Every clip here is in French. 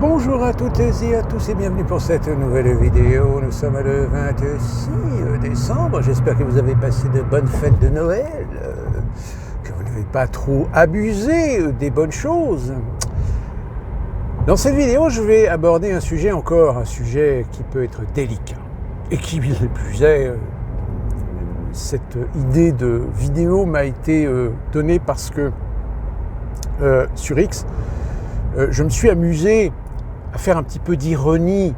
Bonjour à toutes et à tous et bienvenue pour cette nouvelle vidéo. Nous sommes le 26 décembre. J'espère que vous avez passé de bonnes fêtes de Noël, que vous n'avez pas trop abusé des bonnes choses. Dans cette vidéo, je vais aborder un sujet qui peut être délicat et qui, le plus est, cette idée de vidéo m'a été donnée parce que sur X, je me suis amusé à faire un petit peu d'ironie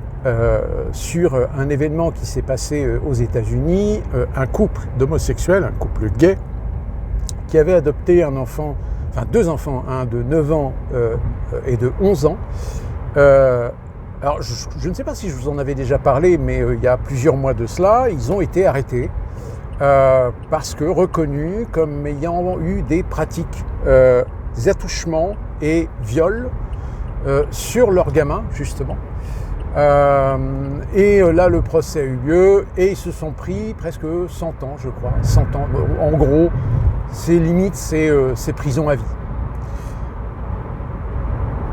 sur un événement qui s'est passé aux États-Unis, un couple d'homosexuels, un couple gay, qui avait adopté deux enfants, un de 9 ans et de 11 ans. Alors, je ne sais pas si je vous en avais déjà parlé, mais il y a plusieurs mois de cela, ils ont été arrêtés parce que reconnus comme ayant eu des pratiques, des attouchements et viols sur leurs gamins, justement. Et là, le procès a eu lieu et ils se sont pris presque 100 ans, je crois. 100 ans. En gros, c'est limite, c'est prison à vie.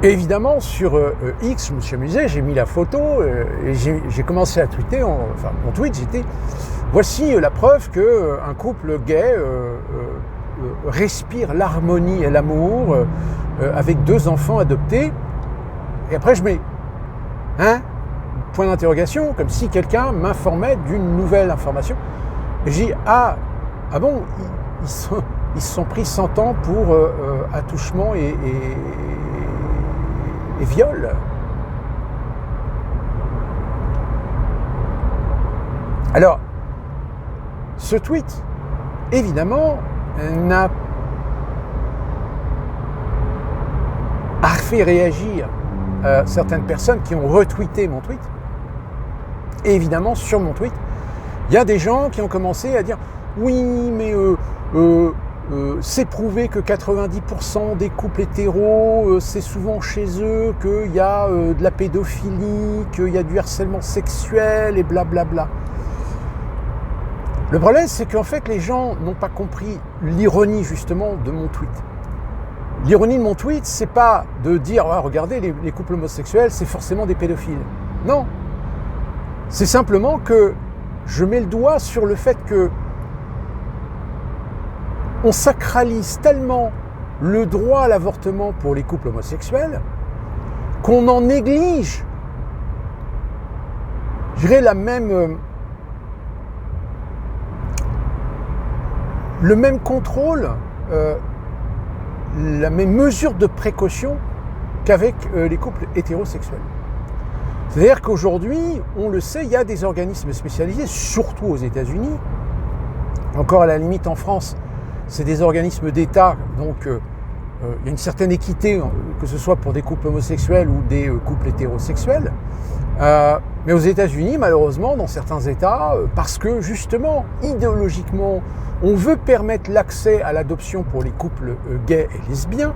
Et évidemment, sur X, je me suis amusé, j'ai mis la photo et j'ai commencé à tweeter, mon tweet, voici la preuve qu'un couple gay respire l'harmonie et l'amour avec 2 enfants adoptés. Et après, je mets point d'interrogation, comme si quelqu'un m'informait d'une nouvelle information. Et je dis, ah bon, ils se sont pris 100 ans pour attouchement et viol. Alors, ce tweet, évidemment, n'a pas fait réagir certaines personnes qui ont retweeté mon tweet. Et évidemment, sur mon tweet, il y a des gens qui ont commencé à dire « Oui, mais c'est prouvé que 90% des couples hétéros, c'est souvent chez eux, qu'il y a de la pédophilie, qu'il y a du harcèlement sexuel et blablabla. » Le problème, c'est qu'en fait, les gens n'ont pas compris l'ironie, justement, de mon tweet. L'ironie de mon tweet, c'est pas de dire « Ah, regardez, les couples homosexuels, c'est forcément des pédophiles. » Non. C'est simplement que je mets le doigt sur le fait que on sacralise tellement le droit à l'avortement pour les couples homosexuels qu'on en néglige, je dirais, le même contrôle, la même mesure de précaution qu'avec les couples hétérosexuels. C'est-à-dire qu'aujourd'hui, on le sait, il y a des organismes spécialisés, surtout aux États-Unis, encore à la limite en France, c'est des organismes d'État, donc il y a une certaine équité, que ce soit pour des couples homosexuels ou des couples hétérosexuels. Mais aux États-Unis, malheureusement, dans certains États, parce que justement, idéologiquement, on veut permettre l'accès à l'adoption pour les couples gays et lesbiens,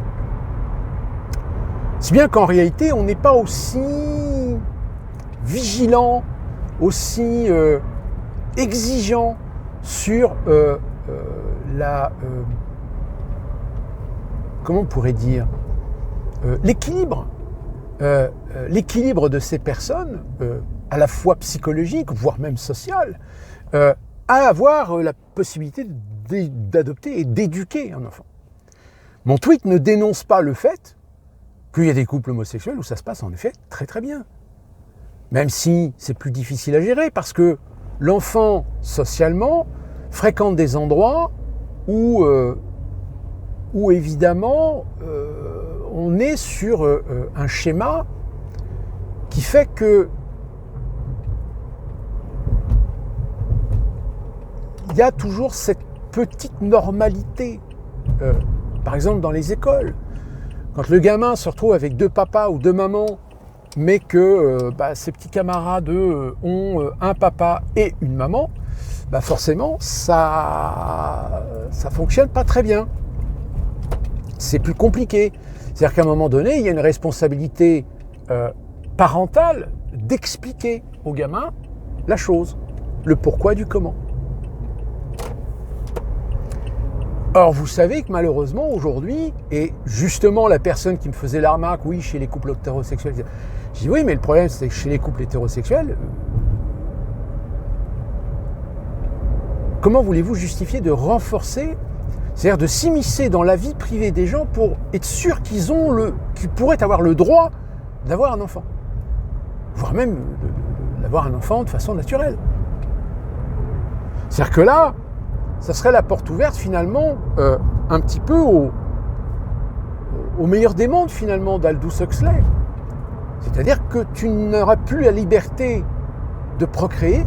si bien qu'en réalité, on n'est pas aussi vigilant, aussi exigeant sur comment on pourrait dire, l'équilibre de ces personnes, à la fois psychologique, voire même social, à avoir la possibilité d'adopter et d'éduquer un enfant. Mon tweet ne dénonce pas le fait qu'il y a des couples homosexuels où ça se passe en effet très très bien. Même si c'est plus difficile à gérer parce que l'enfant, socialement, fréquente des endroits où évidemment on est sur un schéma qui fait que il y a toujours cette petite normalité. Par exemple, dans les écoles, quand le gamin se retrouve avec 2 papas ou 2 mamans, mais que ses petits camarades ont un papa et une maman, forcément, ça fonctionne pas très bien. C'est plus compliqué. C'est-à-dire qu'à un moment donné, il y a une responsabilité parentale d'expliquer au gamin la chose, le pourquoi du comment. Or, vous savez que malheureusement, aujourd'hui, et justement la personne qui me faisait la remarque, oui, chez les couples hétérosexuels, Je dis oui, mais le problème, c'est que chez les couples hétérosexuels, comment voulez-vous justifier de renforcer, c'est-à-dire de s'immiscer dans la vie privée des gens pour être sûr qu'ils pourraient avoir le droit d'avoir un enfant, voire même d'avoir un enfant de façon naturelle. C'est-à-dire que là, ça serait la porte ouverte finalement un petit peu au meilleur des mondes finalement d'Aldous Huxley. C'est-à-dire que tu n'auras plus la liberté de procréer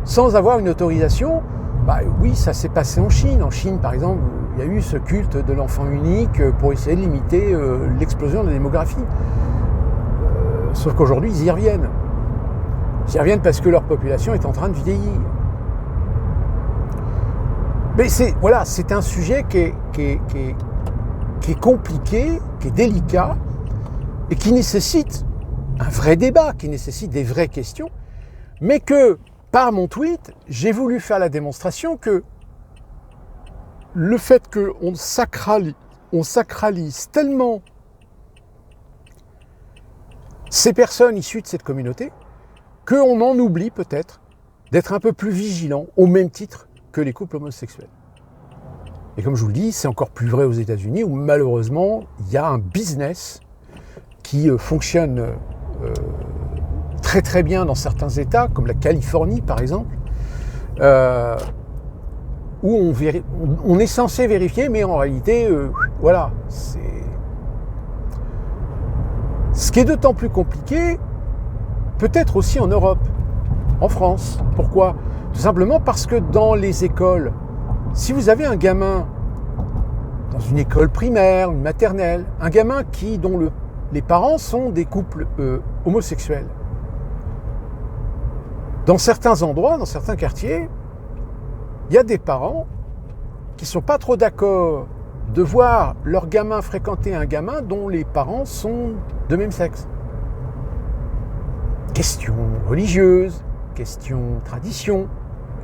sans avoir une autorisation. Bah oui, ça s'est passé en Chine. En Chine, par exemple, il y a eu ce culte de l'enfant unique pour essayer de limiter l'explosion de la démographie. Sauf qu'aujourd'hui, ils y reviennent. Ils y reviennent parce que leur population est en train de vieillir. Mais c'est un sujet qui est compliqué, qui est délicat, et qui nécessite un vrai débat, qui nécessite des vraies questions, mais que, par mon tweet, j'ai voulu faire la démonstration que le fait qu'on sacralise tellement ces personnes issues de cette communauté, qu'on en oublie peut-être d'être un peu plus vigilant, au même titre que les couples homosexuels. Et comme je vous le dis, c'est encore plus vrai aux États-Unis, où malheureusement, il y a un business qui fonctionne très très bien dans certains États, comme la Californie par exemple, où on est censé vérifier, mais en réalité, voilà. Ce qui est d'autant plus compliqué, peut-être aussi en Europe, en France. Pourquoi ? Tout simplement parce que dans les écoles, si vous avez un gamin dans une école primaire, une maternelle, un gamin dont les parents sont des couples homosexuels, dans certains endroits, dans certains quartiers, il y a des parents qui ne sont pas trop d'accord de voir leur gamin fréquenter un gamin dont les parents sont de même sexe. Question religieuse, question tradition,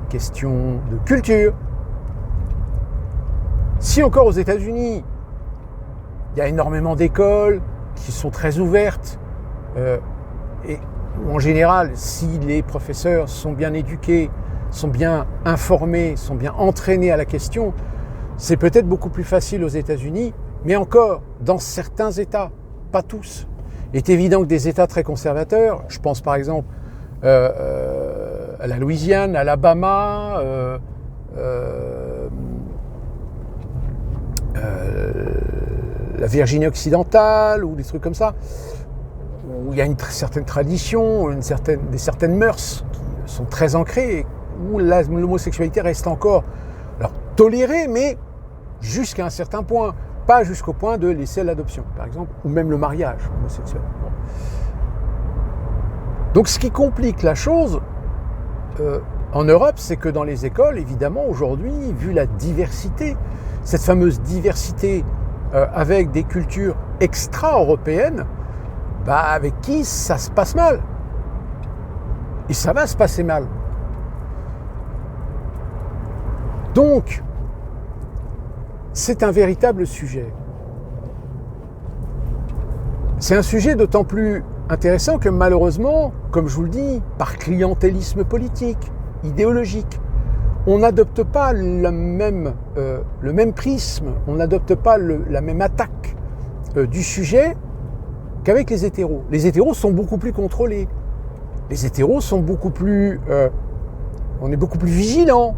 question de culture. Si encore aux États-Unis, il y a énormément d'écoles qui sont très ouvertes, et en général, si les professeurs sont bien éduqués, sont bien informés, sont bien entraînés à la question, c'est peut-être beaucoup plus facile aux États-Unis, mais encore, dans certains États, pas tous. Il est évident que des États très conservateurs, je pense par exemple à la Louisiane, à l'Alabama, la Virginie occidentale, ou des trucs comme ça, où il y a une certaine tradition, des certaines mœurs qui sont très ancrées, où l'homosexualité reste encore tolérée, mais jusqu'à un certain point, pas jusqu'au point de laisser l'adoption, par exemple, ou même le mariage homosexuel. Bon. Donc ce qui complique la chose en Europe, c'est que dans les écoles, évidemment, aujourd'hui, vu la diversité, cette fameuse diversité avec des cultures extra-européennes, avec qui ça se passe mal. Et ça va se passer mal. Donc, c'est un véritable sujet. C'est un sujet d'autant plus intéressant que malheureusement, comme je vous le dis, par clientélisme politique, idéologique, on n'adopte pas le même prisme, on n'adopte pas la même attaque du sujet qu'avec les hétéros. Les hétéros sont beaucoup plus contrôlés. Les hétéros sont beaucoup plus... on est beaucoup plus vigilants.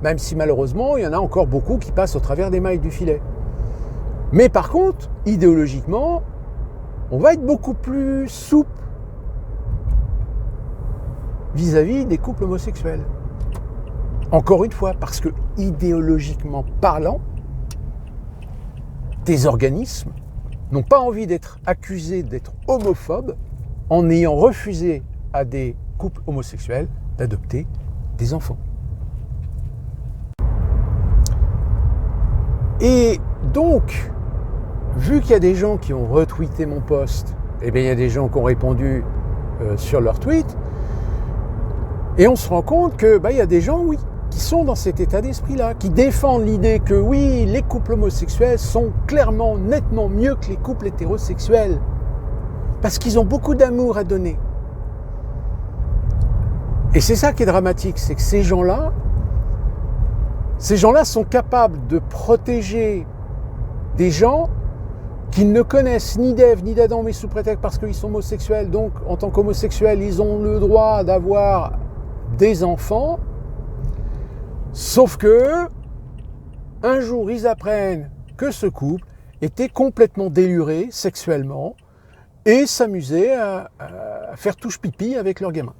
Même si malheureusement, il y en a encore beaucoup qui passent au travers des mailles du filet. Mais par contre, idéologiquement, on va être beaucoup plus souple vis-à-vis des couples homosexuels. Encore une fois, parce que idéologiquement parlant, des organismes n'ont pas envie d'être accusés d'être homophobes en ayant refusé à des couples homosexuels d'adopter des enfants. Et donc, vu qu'il y a des gens qui ont retweeté mon post, eh bien il y a des gens qui ont répondu sur leur tweet, et on se rend compte que il y a des gens, oui, qui sont dans cet état d'esprit-là, qui défendent l'idée que oui, les couples homosexuels sont clairement, nettement mieux que les couples hétérosexuels. parce qu'ils ont beaucoup d'amour à donner. Et c'est ça qui est dramatique, c'est que ces gens-là sont capables de protéger des gens qu'ils ne connaissent ni d'Ève ni d'Adam, mais sous prétexte parce qu'ils sont homosexuels. Donc, en tant qu'homosexuels, ils ont le droit d'avoir des enfants. Sauf que, un jour, ils apprennent que ce couple était complètement déluré sexuellement et s'amusait à faire touche-pipi avec leur gamin.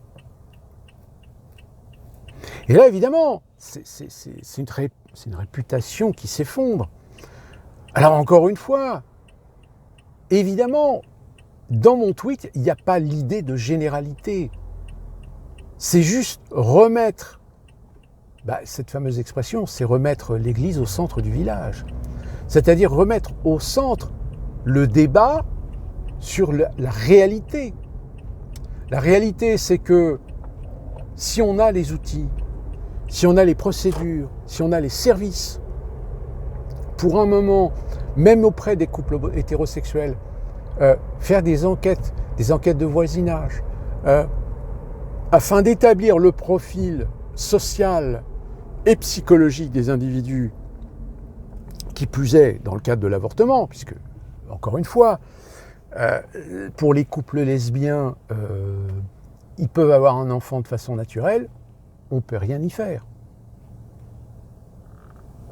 Et là, évidemment, c'est une réputation qui s'effondre. Alors, encore une fois, évidemment, dans mon tweet, il n'y a pas l'idée de généralité. C'est juste remettre, cette fameuse expression, c'est remettre l'église au centre du village. C'est-à-dire remettre au centre le débat sur la réalité. La réalité, c'est que si on a les outils, si on a les procédures, si on a les services, pour un moment, même auprès des couples hétérosexuels, faire des enquêtes de voisinage, afin d'établir le profil social et psychologique des individus, qui plus est dans le cadre de l'avortement, puisque, encore une fois, pour les couples lesbiens, ils peuvent avoir un enfant de façon naturelle, on ne peut rien y faire.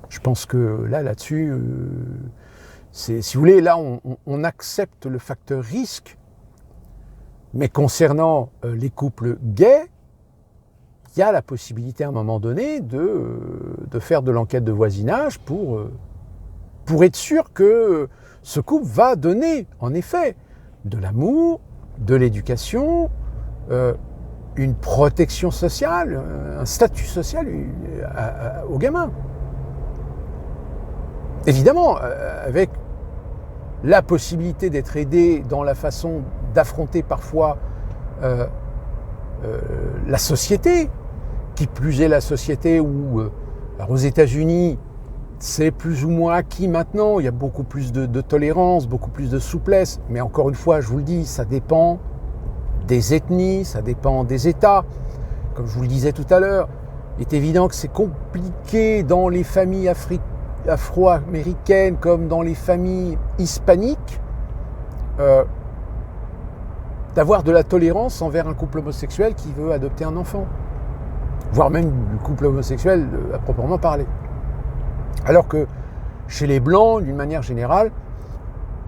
Je pense que là-dessus, si vous voulez, là, on accepte le facteur risque. Mais concernant les couples gays, il y a la possibilité à un moment donné de faire de l'enquête de voisinage pour être sûr que ce couple va donner, en effet, de l'amour, de l'éducation, une protection sociale, un statut social aux gamins. Évidemment, avec la possibilité d'être aidé dans la façon d'affronter parfois la société, qui plus est la société où, aux États-Unis, c'est plus ou moins acquis maintenant, il y a beaucoup plus de tolérance, beaucoup plus de souplesse, mais encore une fois, je vous le dis, ça dépend des ethnies, ça dépend des États. Comme je vous le disais tout à l'heure, il est évident que c'est compliqué dans les familles afro-américaines comme dans les familles hispaniques d'avoir de la tolérance envers un couple homosexuel qui veut adopter un enfant, voire même le couple homosexuel à proprement parler. Alors que chez les Blancs, d'une manière générale,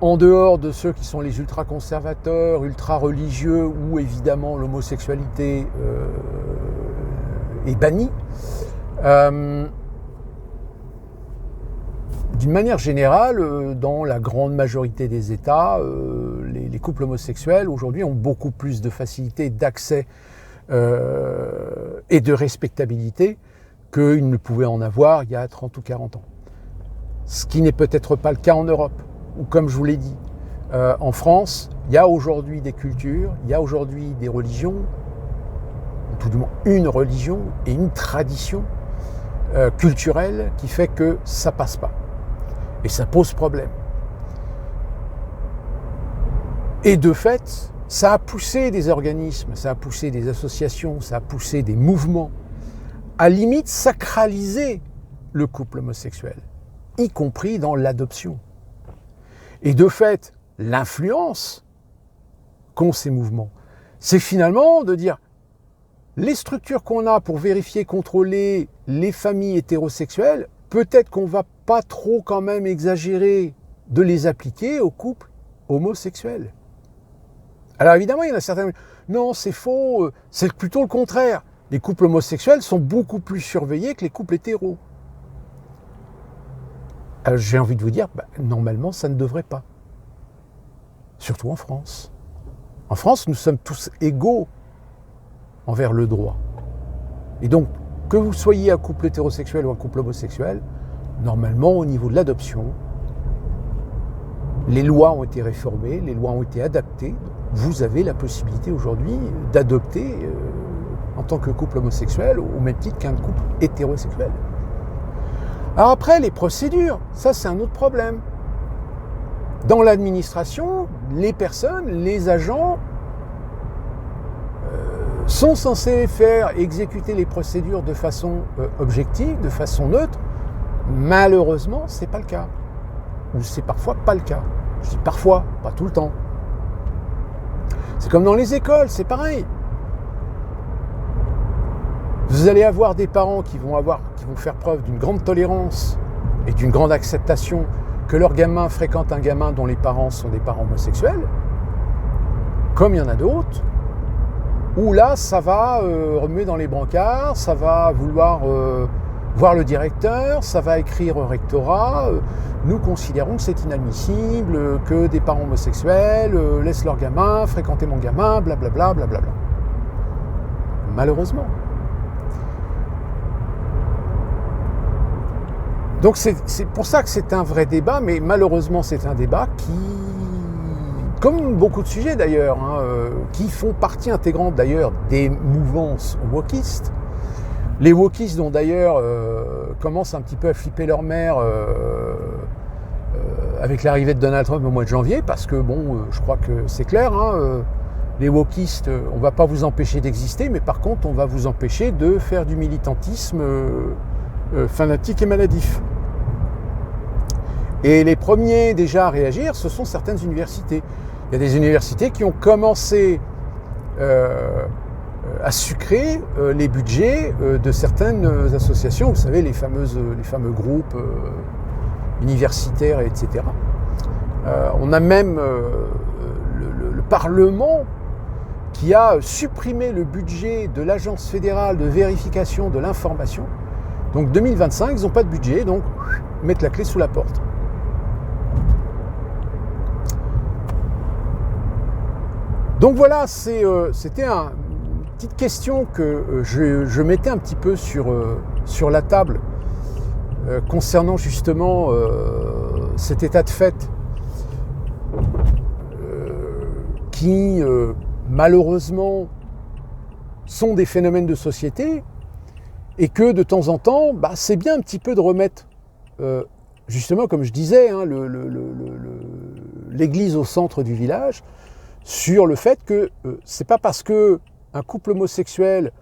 en dehors de ceux qui sont les ultra-conservateurs, ultra-religieux, où évidemment l'homosexualité est bannie, d'une manière générale, dans la grande majorité des États, les couples homosexuels aujourd'hui ont beaucoup plus de facilité d'accès et de respectabilité qu'ils ne pouvaient en avoir il y a 30 ou 40 ans. Ce qui n'est peut-être pas le cas en Europe, où comme je vous l'ai dit, en France, il y a aujourd'hui des cultures, il y a aujourd'hui des religions, tout du moins une religion et une tradition culturelle qui fait que ça passe pas. Et ça pose problème. Et de fait, ça a poussé des organismes, ça a poussé des associations, ça a poussé des mouvements à limite sacraliser le couple homosexuel, y compris dans l'adoption. Et de fait, l'influence qu'ont ces mouvements, c'est finalement de dire les structures qu'on a pour vérifier, contrôler les familles hétérosexuelles, peut-être qu'on va pas trop quand même exagérer de les appliquer aux couples homosexuels. Alors évidemment, il y en a certains, non, c'est faux, c'est plutôt le contraire. Les couples homosexuels sont beaucoup plus surveillés que les couples hétéros. Alors j'ai envie de vous dire, normalement, ça ne devrait pas. Surtout en France. En France, nous sommes tous égaux envers le droit. Et donc, que vous soyez un couple hétérosexuel ou un couple homosexuel, normalement, au niveau de l'adoption, les lois ont été réformées, les lois ont été adaptées. Vous avez la possibilité aujourd'hui d'adopter en tant que couple homosexuel au même titre qu'un couple hétérosexuel. Alors après, les procédures, ça c'est un autre problème. dans l'administration, les personnes, les agents sont censés faire exécuter les procédures de façon objective, de façon neutre. Malheureusement, c'est pas le cas. Ou c'est parfois pas le cas. Je dis parfois, pas tout le temps. C'est comme dans les écoles, c'est pareil. Vous allez avoir des parents qui vont faire preuve d'une grande tolérance et d'une grande acceptation que leur gamin fréquente un gamin dont les parents sont des parents homosexuels, comme il y en a d'autres, où là, ça va remuer dans les brancards, ça va vouloir voir le directeur, ça va écrire au rectorat. Nous considérons que c'est inadmissible, que des parents homosexuels laissent leur gamin fréquenter mon gamin, blablabla, blablabla. Malheureusement. Donc c'est pour ça que c'est un vrai débat, mais malheureusement c'est un débat qui, comme beaucoup de sujets d'ailleurs, qui font partie intégrante d'ailleurs des mouvances wokistes. Les wokistes dont d'ailleurs commencent un petit peu à flipper leur mère avec l'arrivée de Donald Trump au mois de janvier, parce que bon, je crois que c'est clair, les wokistes, on ne va pas vous empêcher d'exister, mais par contre on va vous empêcher de faire du militantisme fanatique et maladif. Et les premiers déjà à réagir, ce sont certaines universités. Il y a des universités qui ont commencé à sucrer les budgets de certaines associations, vous savez, les fameux groupes universitaires, etc. On a même le Parlement qui a supprimé le budget de l'Agence fédérale de vérification de l'information. Donc 2025, ils n'ont pas de budget, donc ils mettent la clé sous la porte. Donc voilà, c'était une petite question que je mettais un petit peu sur la table concernant justement cet état de fait qui malheureusement sont des phénomènes de société. Et que de temps en temps, c'est bien un petit peu de remettre, justement, comme je disais, l'église au centre du village, sur le fait que c'est pas parce que un couple homosexuel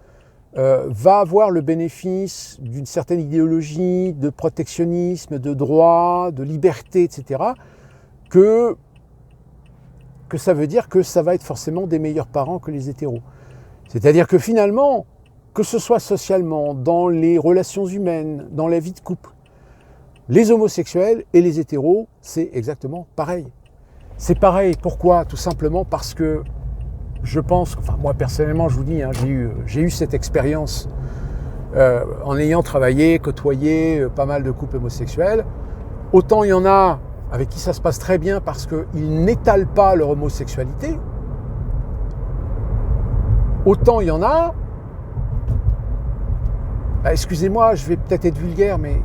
va avoir le bénéfice d'une certaine idéologie de protectionnisme, de droit, de liberté, etc., que ça veut dire que ça va être forcément des meilleurs parents que les hétéros. C'est-à-dire que finalement, que ce soit socialement, dans les relations humaines, dans la vie de couple, les homosexuels et les hétéros, c'est exactement pareil. C'est pareil, pourquoi ? Tout simplement parce que je pense, enfin moi personnellement je vous dis, j'ai eu cette expérience en ayant travaillé, côtoyé pas mal de couples homosexuels. Autant il y en a avec qui ça se passe très bien parce qu'ils n'étalent pas leur homosexualité, autant il y en a, excusez-moi, je vais peut-être être vulgaire, mais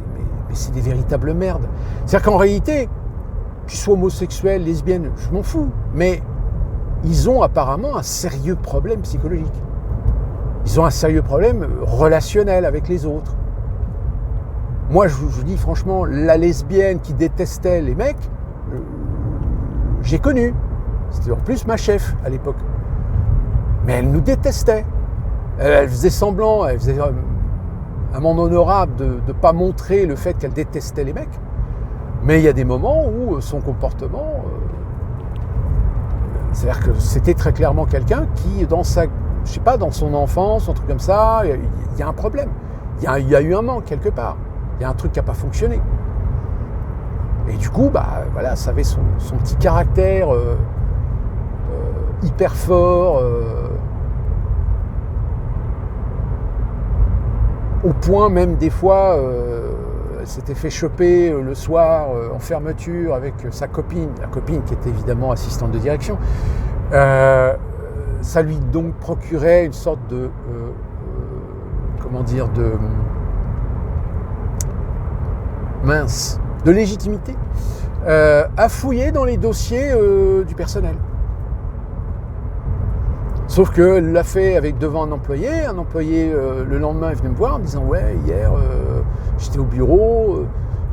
c'est des véritables merdes. C'est-à-dire qu'en réalité, qu'ils soient homosexuels, lesbiennes, je m'en fous, mais ils ont apparemment un sérieux problème psychologique. Ils ont un sérieux problème relationnel avec les autres. Moi, je vous dis franchement, la lesbienne qui détestait les mecs, j'ai connu. C'était en plus ma chef à l'époque. Mais elle nous détestait. Elle faisait semblant, elle faisait un monde honorable de ne pas montrer le fait qu'elle détestait les mecs. Mais il y a des moments où son comportement... c'est-à-dire que c'était très clairement quelqu'un qui, dans son enfance, un truc comme ça, il y a un problème. Il y a eu un manque quelque part. Il y a un truc qui n'a pas fonctionné. Et du coup, voilà, ça avait son petit caractère hyper fort, au point même des fois, elle s'était fait choper le soir en fermeture avec sa copine, la copine qui était évidemment assistante de direction. Ça lui donc procurait une sorte de de légitimité à fouiller dans les dossiers du personnel. Sauf qu'elle l'a fait devant un employé le lendemain est venu me voir en me disant « Ouais, hier j'étais au bureau,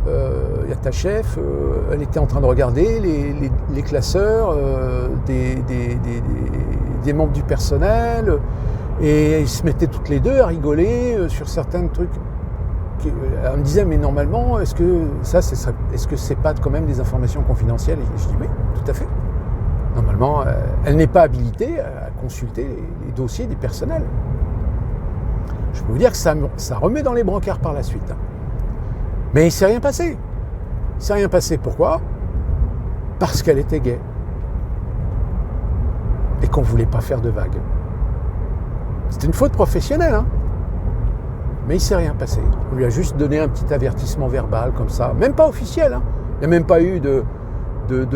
y a ta chef, elle était en train de regarder les classeurs des membres du personnel, et ils se mettaient toutes les deux à rigoler sur certains trucs. Elle me disait, mais normalement, est-ce que c'est pas quand même des informations confidentielles? Et je dis oui, tout à fait. Normalement, elle n'est pas habilitée à consulter les dossiers des personnels. Je peux vous dire que ça remet dans les brancards par la suite. Mais il ne s'est rien passé. Il ne s'est rien passé. Pourquoi? Parce qu'elle était gay. Et qu'on ne voulait pas faire de vagues. C'était une faute professionnelle, hein. Mais il ne s'est rien passé. On lui a juste donné un petit avertissement verbal comme ça. Même pas officiel, hein. Il n'y a même pas eu de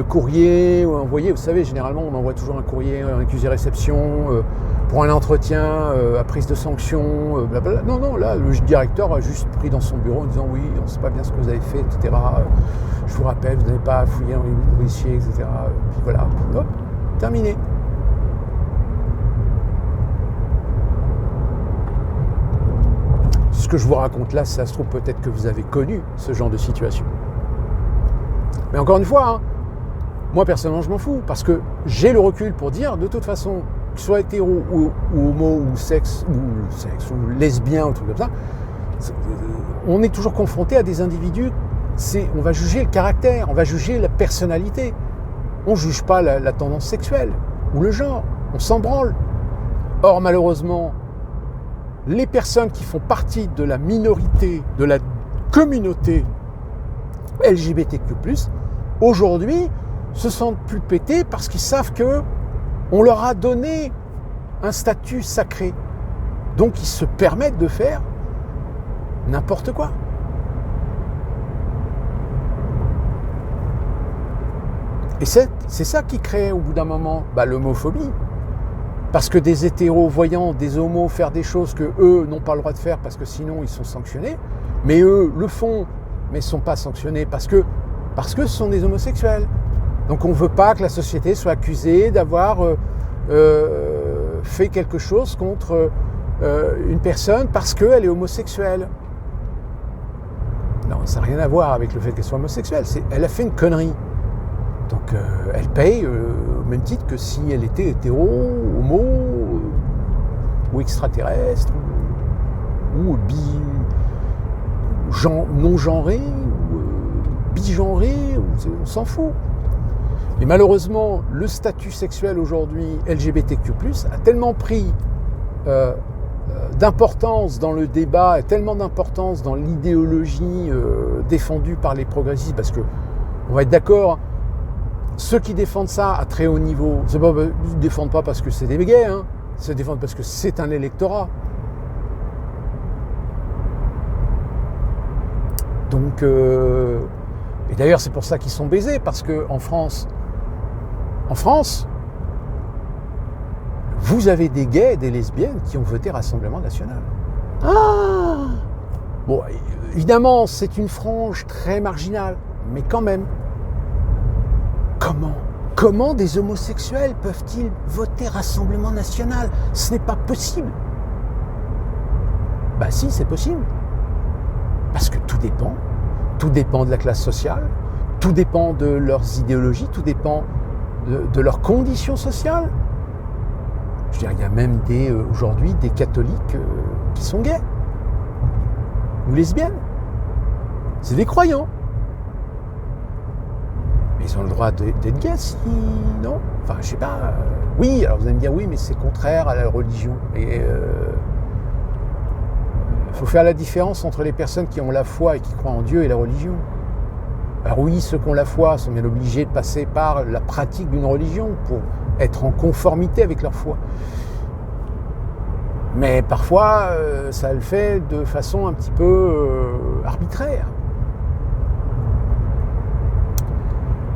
courrier envoyé. Vous savez, généralement, on envoie toujours un courrier, un accusé-réception, pour un entretien, à prise de sanction, blablabla. Non, là, le directeur a juste pris dans son bureau en disant oui, on ne sait pas bien ce que vous avez fait, etc. Je vous rappelle, vous n'avez pas fouillé un policier, etc. Puis voilà, hop, terminé. Ce que je vous raconte là, ça se trouve peut-être que vous avez connu ce genre de situation. Mais encore une fois, hein, moi personnellement je m'en fous, parce que j'ai le recul pour dire, de toute façon, que ce soit hétéro ou homo ou sexe ou lesbien ou truc comme ça, on est toujours confronté à des individus, on va juger le caractère, on va juger la personnalité. On ne juge pas la tendance sexuelle ou le genre, on s'en branle. Or malheureusement, les personnes qui font partie de la minorité, de la communauté LGBTQ+, aujourd'hui, se sentent plus pétés parce qu'ils savent qu'on leur a donné un statut sacré. Donc ils se permettent de faire n'importe quoi. Et c'est ça qui crée au bout d'un moment l'homophobie. Parce que des hétéros voyant des homos faire des choses que eux n'ont pas le droit de faire parce que sinon ils sont sanctionnés, mais eux le font mais ne sont pas sanctionnés parce que ce sont des homosexuels. Donc on ne veut pas que la société soit accusée d'avoir fait quelque chose contre une personne parce qu'elle est homosexuelle. Non, ça n'a rien à voir avec le fait qu'elle soit homosexuelle. Elle a fait une connerie. Donc elle paye au même titre que si elle était hétéro, homo, ou extraterrestre, ou non-genré, ou bigenré, on s'en fout. Et malheureusement, le statut sexuel aujourd'hui, LGBTQ+, a tellement pris d'importance dans le débat, et tellement d'importance dans l'idéologie défendue par les progressistes, parce que, on va être d'accord, ceux qui défendent ça à très haut niveau, ils ne défendent pas parce que c'est des gays, hein, ils se défendent parce que c'est un électorat. Donc, et d'ailleurs c'est pour ça qu'ils sont baisés, parce qu'en France, vous avez des gays et des lesbiennes qui ont voté Rassemblement National. Ah! Bon, évidemment, c'est une frange très marginale, mais quand même. Comment des homosexuels peuvent-ils voter Rassemblement National? Ce n'est pas possible. Bah si, c'est possible. Parce que tout dépend. Tout dépend de la classe sociale, tout dépend de leurs idéologies, tout dépend de leurs conditions sociales. Je veux dire, il y a même aujourd'hui des catholiques qui sont gays ou lesbiennes. C'est des croyants. Ils ont le droit d'être gays, si, non? Enfin, je sais pas. Oui, alors vous allez me dire, oui, mais c'est contraire à la religion. Et faut faire la différence entre les personnes qui ont la foi et qui croient en Dieu et la religion. Alors oui, ceux qui ont la foi sont bien obligés de passer par la pratique d'une religion pour être en conformité avec leur foi. Mais parfois, ça le fait de façon un petit peu arbitraire.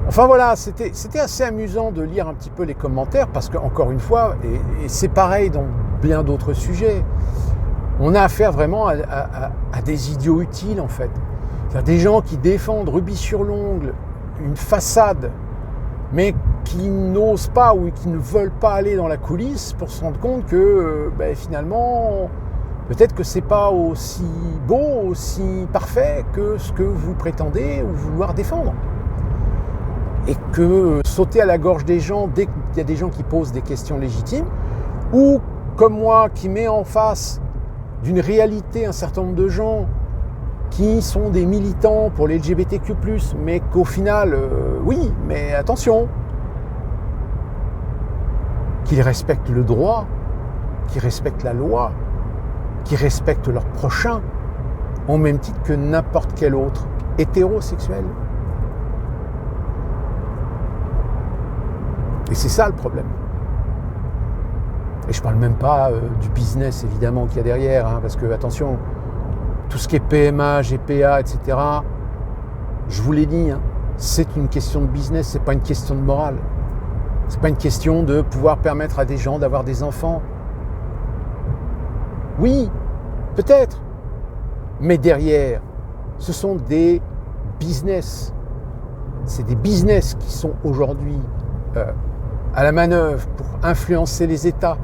Enfin voilà, c'était assez amusant de lire un petit peu les commentaires parce qu'encore une fois, et c'est pareil dans bien d'autres sujets, on a affaire vraiment à des idiots utiles en fait. C'est-à-dire des gens qui défendent rubis sur l'ongle une façade, mais qui n'osent pas ou qui ne veulent pas aller dans la coulisse pour se rendre compte que finalement, Peut-être que c'est pas aussi beau, aussi parfait que ce que vous prétendez ou vouloir défendre. Et que sauter à la gorge des gens dès qu'il y a des gens qui posent des questions légitimes, ou comme moi qui mets en face d'une réalité un certain nombre de gens qui sont des militants pour les LGBTQ+, mais qu'au final, oui, mais attention, qu'ils respectent le droit, qu'ils respectent la loi, qu'ils respectent leur prochain, au même titre que n'importe quel autre hétérosexuel. Et c'est ça le problème. Et je ne parle même pas du business évidemment qu'il y a derrière, hein, parce que attention, tout ce qui est PMA, GPA, etc., je vous l'ai dit, hein, c'est une question de business, c'est pas une question de morale. C'est pas une question de pouvoir permettre à des gens d'avoir des enfants. Oui, peut-être, mais derrière, ce sont des business. C'est des business qui sont aujourd'hui à la manœuvre pour influencer les États,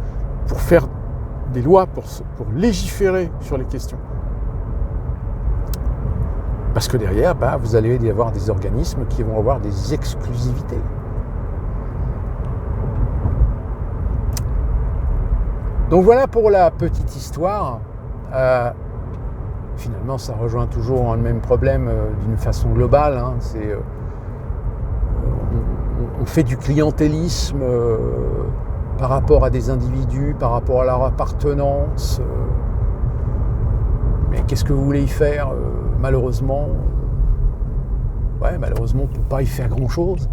pour faire des lois, pour légiférer sur les questions. Parce que derrière, vous allez y avoir des organismes qui vont avoir des exclusivités. Donc voilà pour la petite histoire. Finalement, ça rejoint toujours le même problème d'une façon globale. Hein. On fait du clientélisme par rapport à des individus, par rapport à leur appartenance. Mais qu'est-ce que vous voulez y faire malheureusement, on ne peut pas y faire grand-chose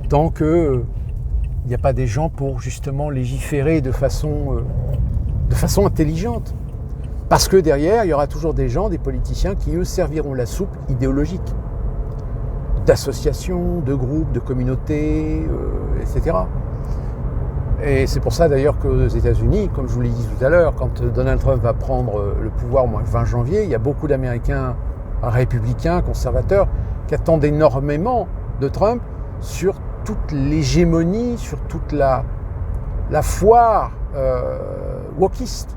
tant qu'il n'y a pas des gens pour justement légiférer de façon intelligente. Parce que derrière, il y aura toujours des gens, des politiciens qui, eux, serviront la soupe idéologique d'associations, de groupes, de communautés, etc. Et c'est pour ça d'ailleurs qu'aux États-Unis, comme je vous l'ai dit tout à l'heure, quand Donald Trump va prendre le pouvoir le 20 janvier, il y a beaucoup d'Américains républicains, conservateurs, qui attendent énormément de Trump sur toute l'hégémonie, sur toute la foire wokiste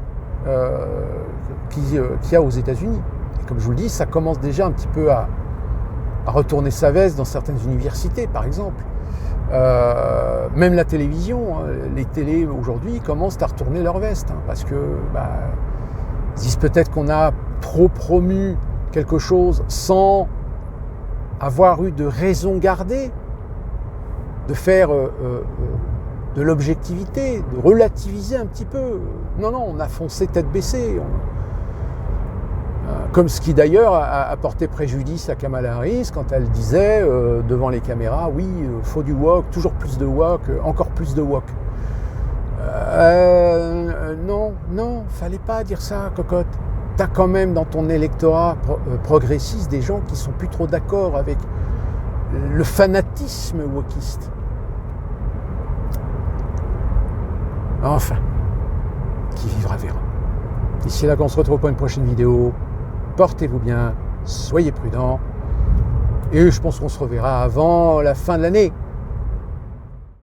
qu'il y a aux États-Unis. Et comme je vous le dis, ça commence déjà un petit peu à retourner sa veste dans certaines universités, par exemple. Même la télévision, les télés aujourd'hui commencent à retourner leur veste, hein, parce que ils disent peut-être qu'on a trop promu quelque chose sans avoir eu de raison gardée, de faire de l'objectivité, de relativiser un petit peu. Non, on a foncé tête baissée. Comme ce qui d'ailleurs a porté préjudice à Kamala Harris quand elle disait devant les caméras, oui, faut du woke, toujours plus de woke, encore plus de woke. Non, fallait pas dire ça, cocotte. T'as quand même dans ton électorat progressiste des gens qui sont plus trop d'accord avec le fanatisme wokiste. Enfin, qui vivra verra. D'ici là qu'on se retrouve pour une prochaine vidéo. Portez-vous bien, soyez prudents. Et je pense qu'on se reverra avant la fin de l'année.